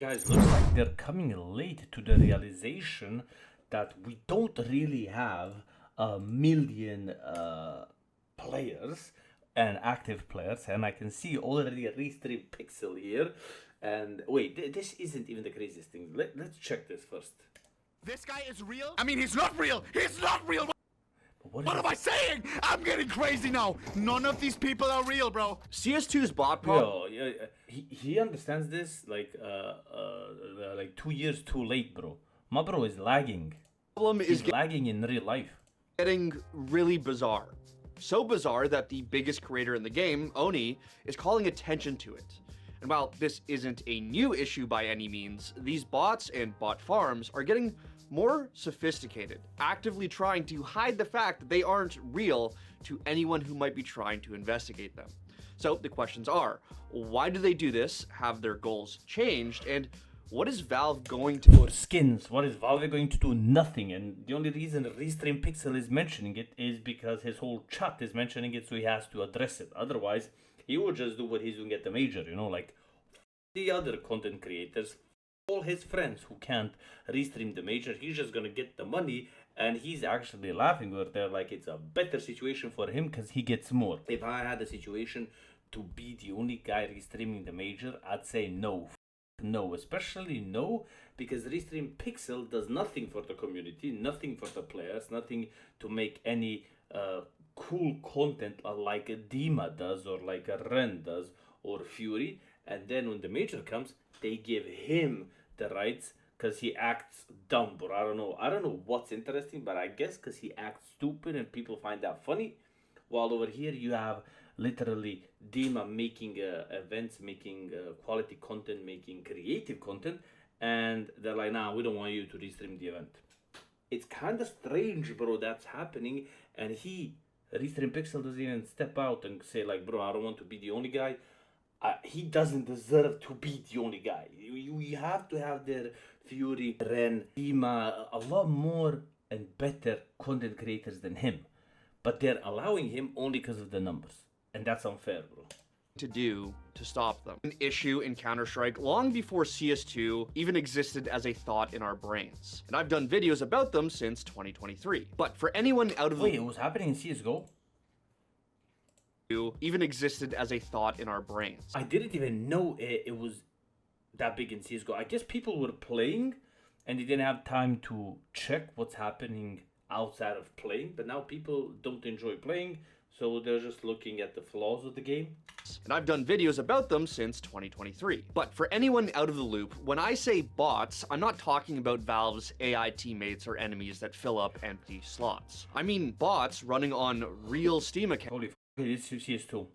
Guys, looks like they're coming late to the realization that we don't really have a million players and active players, and I can see already a restream pixel here. And wait, this isn't even the craziest thing. Let's check this first. This guy is real? I mean, he's not real! He's not real! What What am I saying? I'm getting crazy now! None of these people are real, bro! CS2's bot problem. Yo, he understands this like 2 years too late, bro. My bro is lagging. Is He's lagging in real life. getting really bizarre. So bizarre that the biggest creator in the game, Oni, is calling attention to it. And while this isn't a new issue by any means, these bots and bot farms are getting more sophisticated, actively trying to hide the fact that they aren't real to anyone who might be trying to investigate them. So the questions are, why do they do this? Have their goals changed? And what is Valve going to For skins, what is Valve going to do? Nothing. And the only reason Restream Pixel is mentioning it is because his whole chat is mentioning it, so he has to address it. Otherwise, he will just do what he's doing at the major, like the other content creators, all his friends who can't restream the major. He's just gonna get the money, and he's actually laughing where they're like, it's a better situation for him because he gets more. If I had a situation to be the only guy restreaming the major, I'd say no. No, especially no, because Restream Pixel does nothing for the community, nothing for the players, nothing to make any cool content like a Dima does, or like a Ren does, or Fury. And then when the major comes, they give him the rights because he acts dumb, bro. I don't know what's interesting, but I guess because he acts stupid and people find that funny. While over here you have literally Dima making events, making quality content, making creative content, and they're like, nah, we don't want you to restream the event. It's kind of strange, bro, that's happening, and Restream Pixel doesn't even step out and say like, bro, I don't want to be the only guy. He doesn't deserve to be the only guy. You have to have their Fury, Ren, Dima, a lot more and better content creators than him. But they're allowing him only because of the numbers. And that's unfair, bro. to do to stop them? An issue in Counter-Strike long before CS2 even existed as a thought in our brains. And I've done videos about them since 2023. But for anyone out of Wait, it was happening in CSGO? even existed as a thought in our brains. I didn't even know it was that big in CSGO. I guess people were playing and they didn't have time to check what's happening outside of playing. But now people don't enjoy playing, so they're just looking at the flaws of the game. And I've done videos about them since 2023. But for anyone out of the loop, when I say bots, I'm not talking about Valve's AI teammates or enemies that fill up empty slots. I mean bots running on real Steam accounts. Holy f***, this is CS2.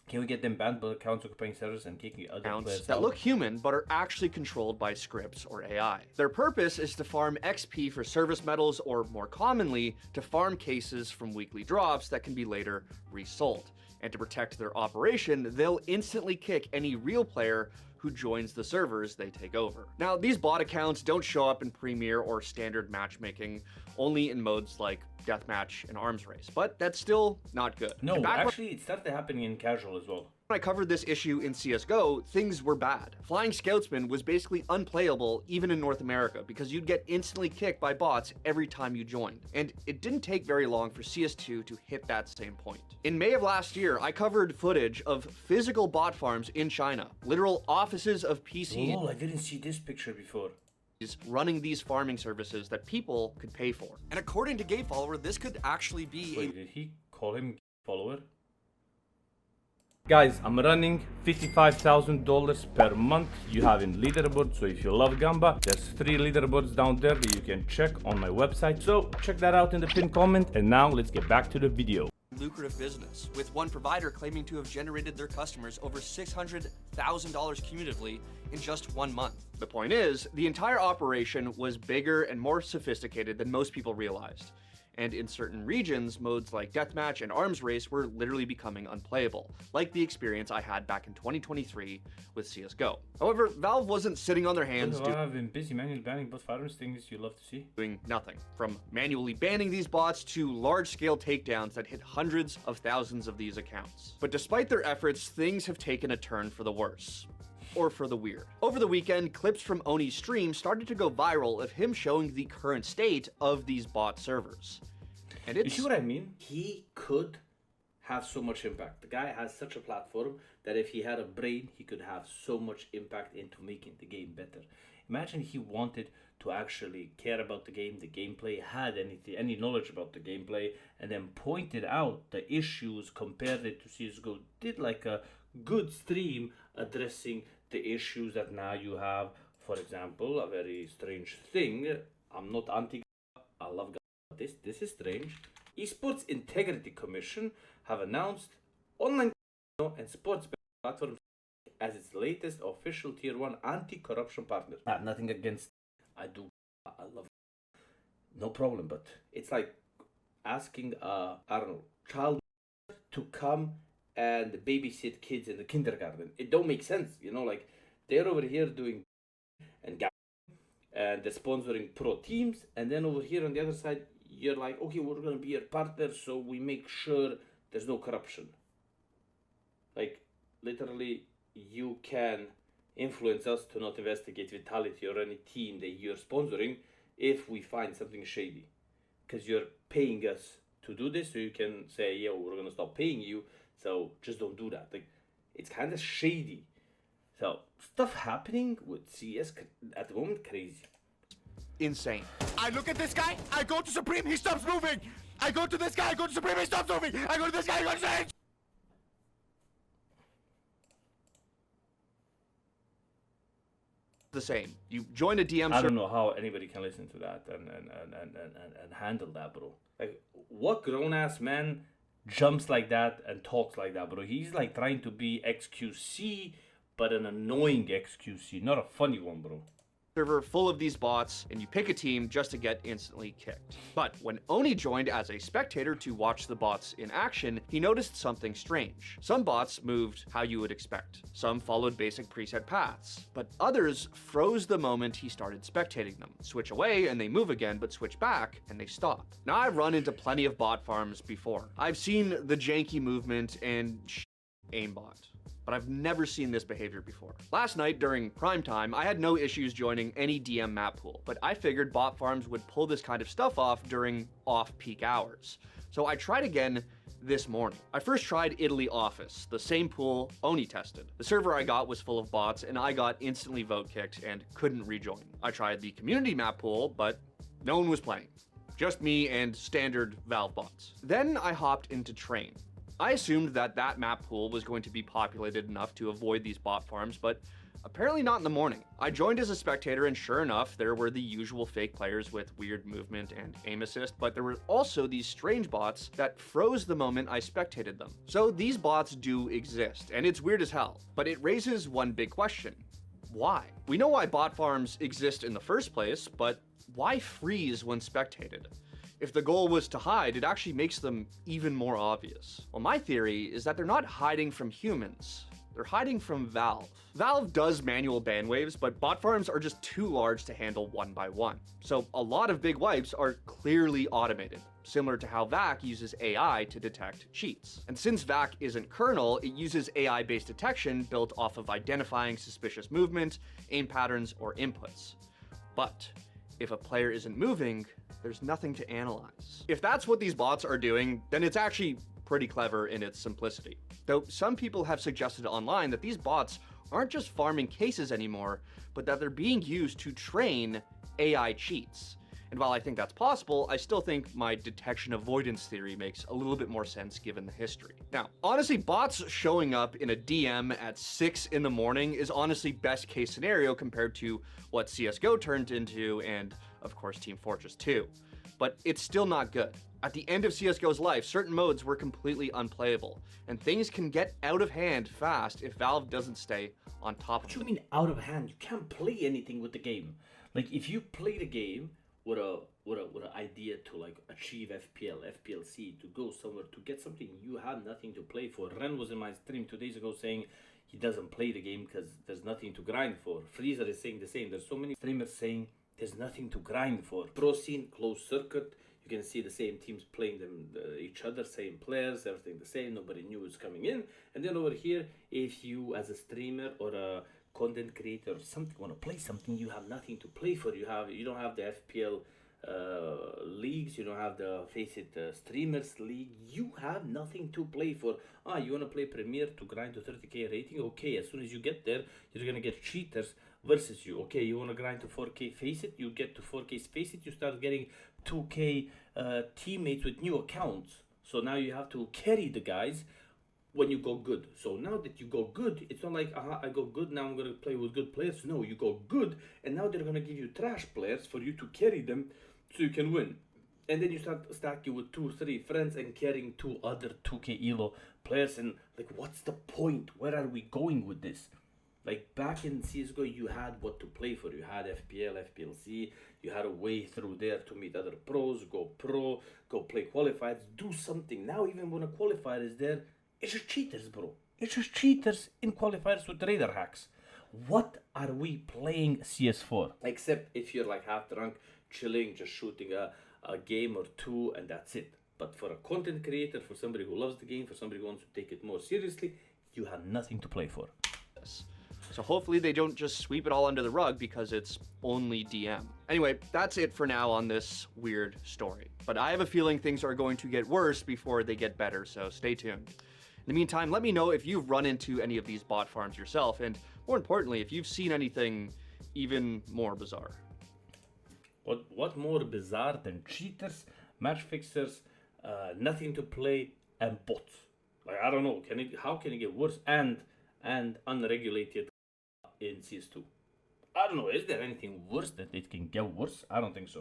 Can we get them banned by accounts occupying servers and kicking other players that out? look human but are actually controlled by scripts or AI. Their purpose is to farm XP for service medals, or more commonly, to farm cases from weekly drops that can be later resold. And to protect their operation, they'll instantly kick any real player who joins the servers they take over. Now, these bot accounts don't show up in Premier or standard matchmaking, only in modes like Deathmatch and Arms Race, but that's still not good. No, actually, it started happening in casual as well. When I covered this issue in CSGO, things were bad. Flying Scoutsman was basically unplayable even in North America because you'd get instantly kicked by bots every time you joined. And it didn't take very long for CS2 to hit that same point. In May of last year, I covered footage of physical bot farms in China, literal offices of PC Oh, I didn't see this picture before. running these farming services that people could pay for. And according to GateFollower, this could actually be Wait, did he call him follower? Guys, I'm running $55,000 per month. You have in leaderboard, so if you love Gamba, there's 3 leaderboards down there that you can check on my website. So check that out in the pinned comment. And now let's get back to the video. Lucrative business, with one provider claiming to have generated their customers over $600,000 cumulatively in just 1 month. The point is, the entire operation was bigger and more sophisticated than most people realized. And in certain regions, modes like Deathmatch and Arms Race were literally becoming unplayable, like the experience I had back in 2023 with CSGO. However, Valve wasn't sitting on their hands I've been busy manually banning both firearms, things you love to see. doing nothing, from manually banning these bots to large-scale takedowns that hit hundreds of thousands of these accounts. But despite their efforts, things have taken a turn for the worse. or for the weird. Over the weekend, clips from Oni's stream started to go viral of him showing the current state of these bot servers. And You see what I mean? He could have so much impact. The guy has such a platform that if he had a brain, he could have so much impact into making the game better. Imagine he wanted to actually care about the game, the gameplay, had any knowledge about the gameplay, and then pointed out the issues, compared it to CSGO, did like a good stream addressing the issues that now you have. For example, a very strange thing. I'm not anti, I love this. This is strange. Esports Integrity Commission have announced online and sports platforms as its latest official tier 1 anti-corruption partner. I have nothing against, I love, no problem, but it's like asking I don't know, child to come and babysit kids in the kindergarten. It don't make sense, you know, like they're over here doing and they're sponsoring pro teams, and then over here on the other side you're like, okay, we're gonna be your partner, so we make sure there's no corruption. Like literally, you can influence us to not investigate Vitality or any team that you're sponsoring if we find something shady, because you're paying us to do this, so you can say, yeah, we're gonna stop paying you, so just don't do that. Like, it's kind of shady. So stuff happening with CS at the moment, crazy. Insane. I look at this guy, I go to Supreme, he stops moving. I go to this guy, I go to Supreme, he stops moving. I go to this guy, I go to Sage. The same. You join a DM I don't know how anybody can listen to that and handle that, bro. Like, what grown ass man jumps like that and talks like that, bro? He's like trying to be XQC, but an annoying XQC, not a funny one, bro. server full of these bots, and you pick a team just to get instantly kicked. But when Oni joined as a spectator to watch the bots in action, he noticed something strange. Some bots moved how you would expect. Some followed basic preset paths, but others froze the moment he started spectating them. Switch away and they move again, but switch back and they stop. Now, I've run into plenty of bot farms before. I've seen the janky movement and aimbot, but I've never seen this behavior before. Last night during prime time, I had no issues joining any DM map pool, but I figured bot farms would pull this kind of stuff off during off-peak hours. So I tried again this morning. I first tried Italy Office, the same pool Oni tested. The server I got was full of bots, and I got instantly vote kicked and couldn't rejoin. I tried the community map pool, but no one was playing. Just me and standard Valve bots. Then I hopped into Train. I assumed that that map pool was going to be populated enough to avoid these bot farms, but apparently not in the morning. I joined as a spectator, and sure enough, there were the usual fake players with weird movement and aim assist, but there were also these strange bots that froze the moment I spectated them. So these bots do exist, and it's weird as hell. But it raises one big question. Why? We know why bot farms exist in the first place, but why freeze when spectated? If the goal was to hide, it actually makes them even more obvious. Well, my theory is that they're not hiding from humans. They're hiding from Valve. Valve does manual ban waves, but bot farms are just too large to handle one by one. So a lot of big wipes are clearly automated, similar to how VAC uses AI to detect cheats. And since VAC isn't kernel, it uses AI-based detection built off of identifying suspicious movement, aim patterns, or inputs. But if a player isn't moving, there's nothing to analyze. If that's what these bots are doing, then it's actually pretty clever in its simplicity. Though some people have suggested online that these bots aren't just farming cases anymore, but that they're being used to train AI cheats. And while I think that's possible, I still think my detection avoidance theory makes a little bit more sense given the history. Now, honestly, bots showing up in a DM at 6 in the morning is honestly best case scenario compared to what CSGO turned into and, of course, Team Fortress 2. But it's still not good. At the end of CSGO's life, certain modes were completely unplayable, and things can get out of hand fast if Valve doesn't stay on top of it. What do you mean out of hand? You can't play anything with the game. Like, if you play the game with an idea to like achieve FPL, FPLC, to go somewhere to get something, you have nothing to play for. Ren was in my stream 2 days ago saying he doesn't play the game because there's nothing to grind for. Freezer is saying the same. There's so many streamers saying there's nothing to grind for. Pro scene, closed circuit. You can see the same teams playing each other, same players, everything the same. Nobody new is coming in. And then over here, if you as a streamer or a content creator or something, want to play something, you have nothing to play for. You don't have the FPL leagues, you don't have the Face It Streamers League. You have nothing to play for. You want to play Premier to grind to 30k rating? Okay, as soon as you get there, you're gonna get cheaters versus you. Okay, you want to grind to 4k Face It, you get to 4k Face It, you start getting 2k teammates with new accounts. So now you have to carry the guys when you go good. So now that you go good, it's not like, I go good, now I'm going to play with good players. No, you go good, and now they're going to give you trash players for you to carry them so you can win. And then you start stacking with 2-3 friends and carrying 2 other 2k elo players. And like, what's the point? Where are we going with this? Like, back in CSGO, you had what to play for. You had FPL, FPLC. You had a way through there to meet other pros, go pro, go play qualifiers, do something. Now, even when a qualifier is there, it's just cheaters, bro. It's just cheaters in qualifiers with radar hacks. What are we playing CS for? Except if you're like half drunk, chilling, just shooting a game or two, and that's it. But for a content creator, for somebody who loves the game, for somebody who wants to take it more seriously, you have nothing to play for. So hopefully they don't just sweep it all under the rug because it's only DM. Anyway, that's it for now on this weird story. But I have a feeling things are going to get worse before they get better, so stay tuned. In the meantime, let me know if you've run into any of these bot farms yourself, and more importantly, if you've seen anything even more bizarre. What more bizarre than cheaters, match fixers, nothing to play, and bots? Like, I don't know. How can it get worse and unregulated in CS2? I don't know. Is there anything worse that it can get worse? I don't think so.